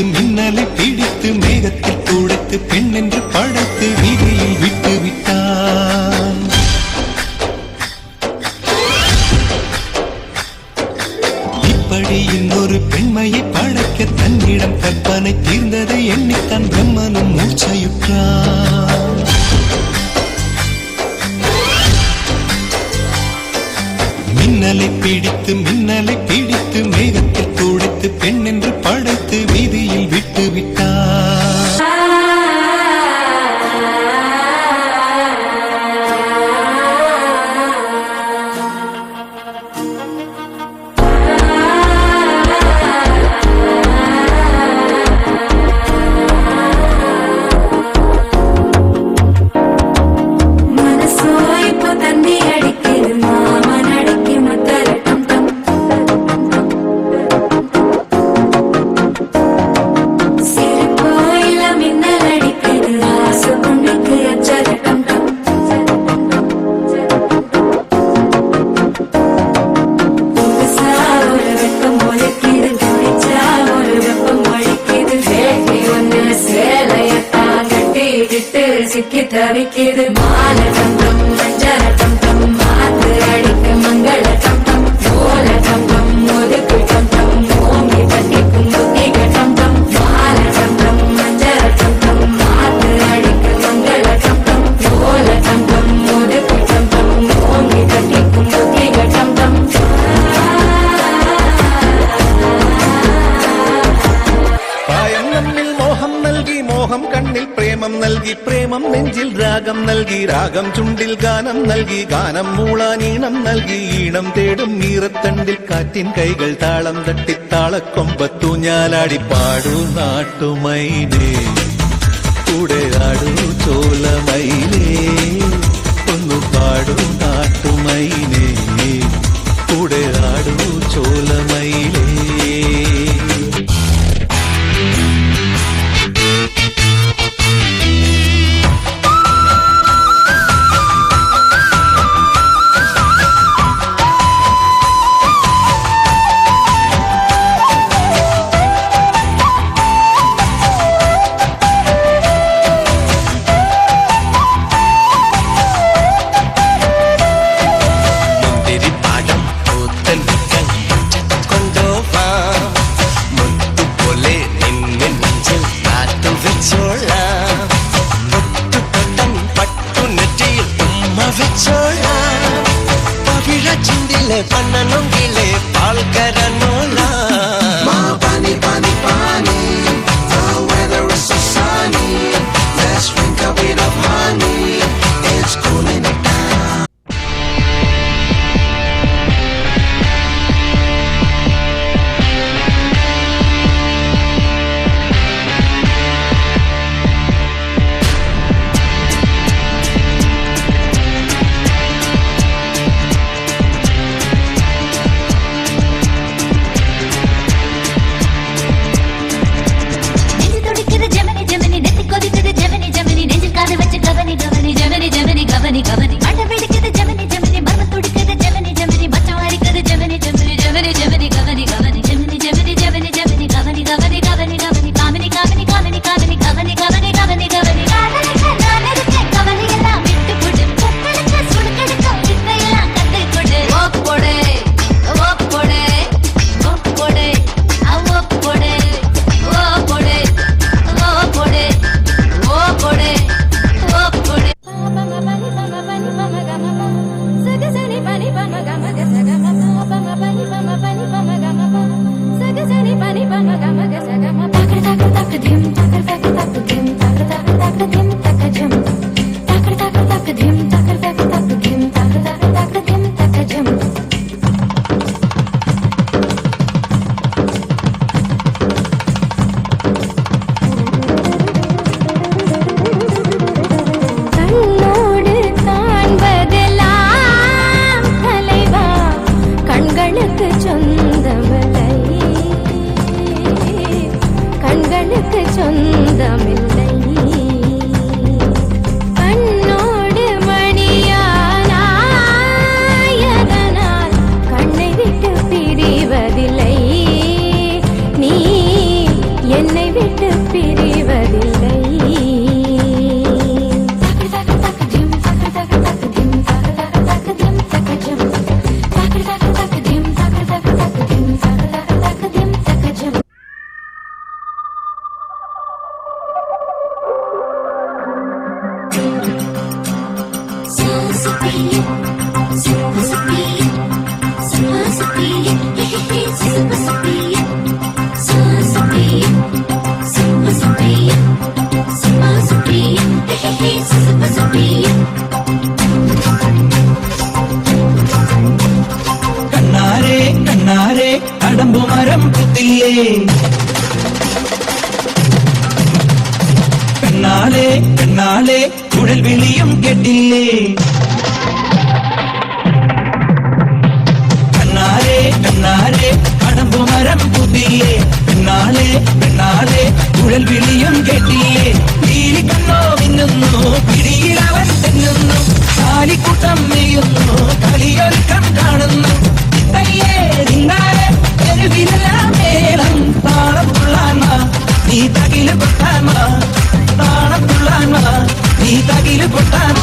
பிடித்து மின்னலை பிடித்து மேகத்தில் துடைத்து பெண் என்று படைத்து வீதியில் விட்டு விட்டான். இப்படி இன்னொரு பெண்மையை படைக்க தன்னிடம் கற்பனை தீர்ந்ததை எண்ணித்தான் பிரம்மனும் மூச்சையுற்றான். மின்னலை பிடித்து மேகத்தில் துடைத்து பெண் என்று படைத்து வீதியில் விட்டு விட்டார். சிக்கி தவிக்கிது மால தங்கம் மஞ்சள் தங்கம் மாத்து அடிக்க மங்கள தங்கம் சோல தங்கம் ஒதுக்கு தங்கம் ஓங்கி தட்டிக்கும் புத்திக தங்கம் மால தங்கம் மஞ்சள் தங்கம் மாத்து அடிக்க மங்கள தங்கம் சோல தங்கம் ஒதுக்கு தங்கம் ஓங்கி தட்டிக்கும் புத்திக தங்கம். பாயம் நம்மில் மோகம் நல்கி மோகம் கண்ணில் பிரேமம் നൽകി പ്രേമം നെഞ്ചിൽ രാഗം നൽകി രാഗം ചുണ്ടിൽ ഗാനം നൽകി ഗാനം മൂളാൻ ഈണം നൽകി ഈണം തേടും ഈറത്തണ്ടിൽ കാറ്റിൻ കൈകൾ താളം തട്ടി താളക്കൊമ്പത്തൂഞ്ഞാലാടി പാടൂ നാട്ടുമൈനേ കൂടെ ആടൂ ചോലമൈനേ ഒന്നു പാടൂ നാട്ടുമൈനേ കൂടെ ആടൂ ചോലമൈനേ. पन्ननोंगिले पालकरनोला Pani, pani, pani. The weather is so sunny. Let's drink a bit of honey. It's cooling it down. என்னை കടമ്പുമരം പുത്തില്ലേ പെണ്ണാളെ പെണ്ണാളെ കുഴൽ വിളിയും കേട്ടില്ലേ കണ്ണാരെ കണ്ണാരെ കടമ്പുമരം പുത്തില്ലേ പെണ്ണാളെ പെണ്ണാളെ കുഴൽ വിളിയും കേട്ടില്ലേ നീലി കണ്ണോ മിന്നുന്നു പിടിയിലവൻ തെന്നുന്നു കാലിക്കൂട്ടം നെയ്യുന്നു കളിയൊരുക്കം കാണുന്നു തയ്യേ നിന്നാലെ തെരുവിലെല്ലാം മേളം താളം തുള്ളാൻ നീ തകില് കൊട്ടാൻ താളം തുള്ളാൻ നീ തകില് കൊട്ടാൻ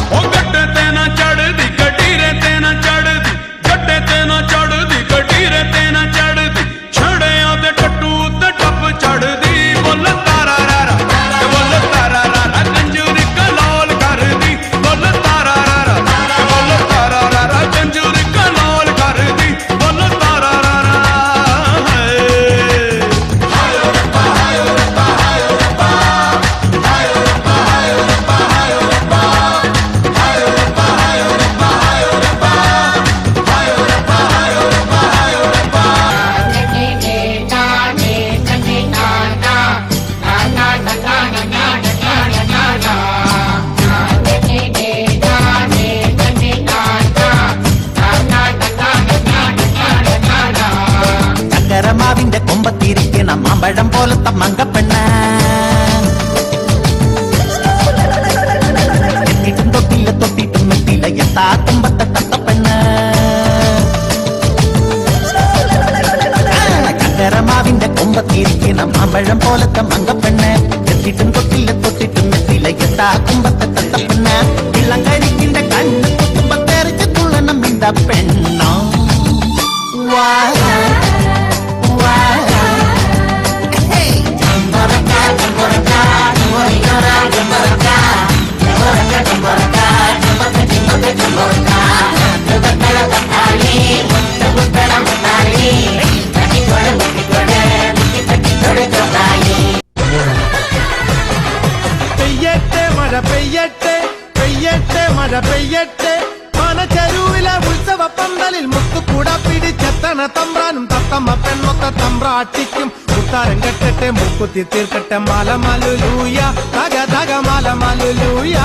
ചക്കരമാവിന്റെ കൊമ്പത്തിരിക്കണം മാമ്പഴം പോലത്തെ മങ്കപ്പെണ്ണ എത്തിട്ടും തൊട്ടില്ല തൊട്ടിട്ടും മെത്തില്ല എത്താ തുമ്പത്തെ തത്തപ്പെണ്ണ ചക്കരമാവിന്റെ കൊമ്പത്തിരിക്കണം മാമ്പഴം പോലത്തെ മങ്കപ്പെണ്ണ എത്തിട്ടും തൊട്ടില്ല തൊട്ടിട്ടും മെത്തില്ല എത്താ തുമ്പത്തെ തത്തപ്പെണ്ണ ഇളം കരിക്കിന്റെ കണ്ണ് കുത്തുമ്പത്തെറിച്ച് തുള്ളണം இந்த പെണ്ണോ വാ പെയ്യട്ടെ മഴ പെയ്യട്ടെ പെയ്യട്ടെ മഴ പെയ്യട്ടെ മനച്ചെരുവിലെ ഉത്സവ പന്തലിൽ മുത്തുകൂട പിടിച്ചെത്തണ തമ്പ്രാനും തത്തമ്മ പെണ്ണൊത്ത തമ്പ്രാട്ടിക്കും മുത്താരം കെട്ടട്ടെ മൂക്കുത്തി തീർക്കട്ടെ മലമലുലൂയ തക തക മലമലുലൂയ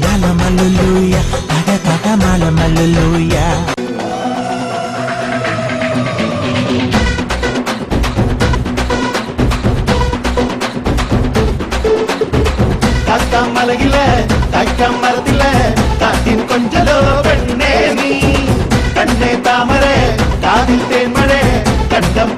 മലമലുലൂയ തക തക മലമലുലൂയ മലയിലെ തക്കം മരത്തിലെ കാറ്റിൻ കൊഞ്ചലോ പെണ്ണേ നീ കണ്ണേ താമര കാതിൽ തേന്മഴ കണ്ടം